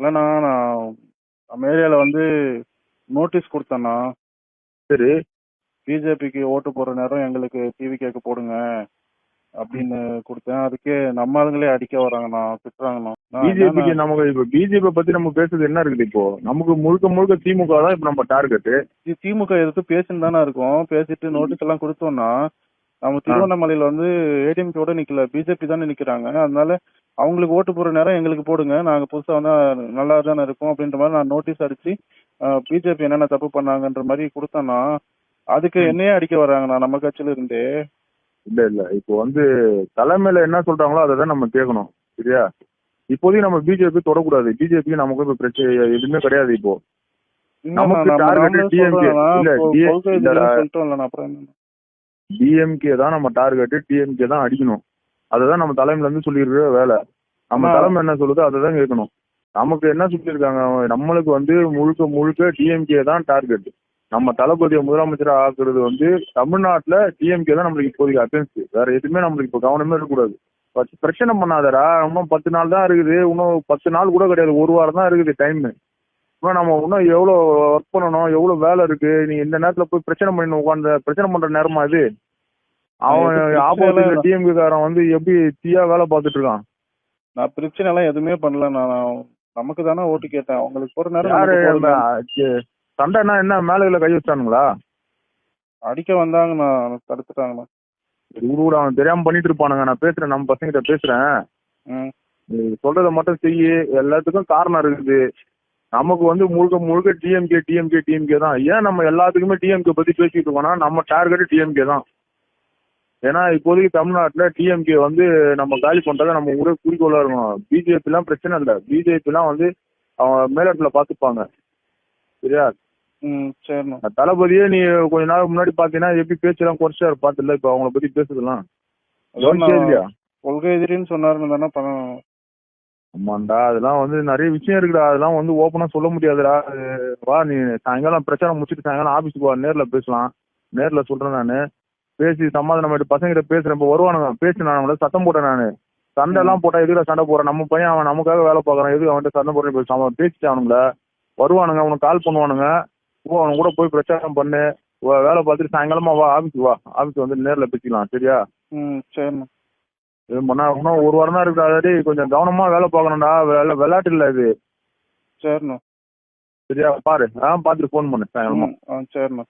இல்லைண்ணா, நான் நம்ம ஏரியாவில் வந்து நோட்டீஸ் கொடுத்தேண்ணா. சரி. பிஜேபிக்கு ஓட்டு போடுற நேரம் எங்களுக்கு டிவி கேட்க போடுங்க அப்படின்னு கொடுத்தேன். அதுக்கே நம்ம ஆளுங்களே அடிக்க வராங்கண்ணா, திட்டுறாங்கண்ணா. பிஜேபிக்கு நமக்கு இப்போ பிஜேபி பத்தி நம்ம பேசுறது என்ன இருக்குது? இப்போ நமக்கு முழுக்க முழுக்க திமுக தான் இப்போ நம்ம டார்கெட்டு. திமுக எதிர்த்து பேசின்னு தானே இருக்கோம். பேசிட்டு நோட்டீஸ் எல்லாம் கொடுத்தோம்னா நம்ம திருவண்ணாமலையில் வந்து ஏடிஎம்கேவோட நிக்கல, பிஜேபி தானே நிக்கிறாங்க. அதனால அவங்களுக்கு ஓட்டு போடுற நேரம் எங்களுக்கு போடுங்க, நாங்கள் புதுசாக வந்தா நல்லா தானே இருக்கும் அப்படின்ற மாதிரி நான் நோட்டீஸ் அடிச்சு பிஜேபி என்னென்ன தப்பு பண்ணாங்கன்ற மாதிரி கொடுத்தேன்னா அதுக்கு என்னையே அடிக்க வர்றாங்கண்ணா நம்ம கட்சியில இருந்தே. இல்ல இப்போ வந்து தலைமையில என்ன சொல்றாங்களோ அதை தான் நம்ம கேட்கணும், சரியா? இப்போதைக்கு நம்ம பிஜேபி தொடக்கூடாது. பிஜேபிக்கு நமக்கு இப்போ பிரச்சனை எதுவுமே கிடையாது. இப்போ நமக்கு டார்கெட் டிஎம்கே டிஎம்கே தான் நம்ம டார்கெட், டிஎம்கே தான் அடிக்கணும். அதை நம்ம தலைமையில இருந்து சொல்லிடுற வேலை. நம்ம தலைமை என்ன சொல்லுதோ அதை தான் கேட்கணும். நமக்கு என்ன சொல்லியிருக்காங்க, நம்மளுக்கு வந்து முழுக்க முழுக்க டிஎம்கே தான் டார்கெட். நம்ம தளபதியை முதலமைச்சராக ஆக்குறது வந்து தமிழ்நாட்டில் டிஎம்கே தான் நம்மளுக்கு இப்போதைக்கு அட்டென்ஸ். வேற எதுவுமே நம்மளுக்கு இப்போ கவனமே இருக்கக்கூடாது. பிரச்சனை பண்ணாதரா, இன்னும் 10 நாள் தான் இருக்குது. இன்னும் 10 நாள் கூட கிடையாது, ஒரு வாரம் தான் இருக்குது டைம். இன்னும் நம்ம இன்னும் எவ்வளோ ஒர்க் பண்ணணும், எவ்வளோ வேலை இருக்கு. நீ இந்த நேரத்தில் போய் பிரச்சனை பண்ணி உட்காந்து பிரச்சனை பண்ற நேரமா இது? அவன் ஆப்போசிட்ல டிஎம்கே காரன் வந்து எப்படி தீயா வேலை பார்த்துட்டு இருக்கான். நான் பிரச்சனை எல்லாம் எதுவுமே பண்ணல. நான் நமக்கு தானே ஓட்டு கேட்டேன். அவங்களுக்கு ஒரு நேரம் சண்டைனா என்ன மேல கை வச்சானுங்களா? அடிக்க வந்தாங்கண்ணா, தடுத்துட்டாங்கண்ணா. அவன் தெரியாம பண்ணிட்டு இருப்பானுங்க. நான் பேசுறேன், நம்ம பசங்கிட்ட பேசுறேன். சொல்றதை மட்டும் செய்ய. எல்லாத்துக்கும் காரணம் இருக்குது. நமக்கு வந்து முழுக்க முழுக்க டிஎம்கே டிஎம்கே டிஎம்கே தான். ஏன் நம்ம எல்லாத்துக்குமே டிஎம்கே பத்தி பேசிட்டு இருக்கோம்னா நம்ம டார்கெட் டிஎம்கே தான். ஏன்னா இப்போதைக்கு தமிழ்நாட்டில் டிஎம்கே வந்து நம்ம காலி பண்றத நம்ம ஒரே குறிக்கோளா இருக்கணும். பிஜேபி எல்லாம் பிரச்சனை இல்லை. பிஜேபி எல்லாம் வந்து அவன் மேலிடத்துல பாத்துப்பாங்க, சரியா? சரிண்ணா. தளபதியே நீ கொஞ்ச நாள் முன்னாடி பாத்தீங்கன்னா எப்படி பேச்செல்லாம் குறைச்சாரு பாத்துல. இப்ப அவங்கள பத்தி பேசுறதுலாம் கொள்கை எதிரின்னு சொன்னாருன்னு தானே பண்ணணும். ஆமாண்டா, அதெல்லாம் வந்து நிறைய விஷயம் இருக்குடா. அதெல்லாம் வந்து ஓப்பனா சொல்ல முடியாதுடா. வா, நீ சாயங்காலம் பிரச்சனை முடிச்சுட்டு சாயங்காலம் ஆபீஸுக்கு வா, நேர்ல பேசலாம். நேர்ல சொல்றேன் நானு. பேசி சமாதானம் ஆயிட்டு பசங்கிட்ட பேசுறேன். இப்போ வருவானுங்க, பேசி நான் சத்தம் போட்டேன். நானு சண்டை எல்லாம் போட்டா எதுக்கு சண்டை போறேன்? நம்ம பையன் அவன் நமக்காக வேலை பார்க்கறான், எதுக்கு அவன்கிட்ட சண்டை போடுறேன்? பேசிட்டு அவனுங்கள வருவானுங்க, அவனுக்கு கால் பண்ணுவானுங்க. அவனு கூட போய் பிரச்சாரம் பண்ணு, வேலை பார்த்துட்டு சாயங்காலமா வா, ஆபீஸ் வா. ஆபீஸ் வந்து நேர்ல பேசிக்கலாம், சரியா? சரிண்ணா. இது பண்ணா இன்னும் ஒரு வாரம் தான் இருக்கு. அதாவது கொஞ்சம் கவனமா வேலை பார்க்கணும்டா. விளையாட்டு இல்லை இது. சரிண்ணா. சரியா? பாரு, பார்த்துட்டு ஃபோன் பண்ணு சாயங்காலமா. சரிண்ணா.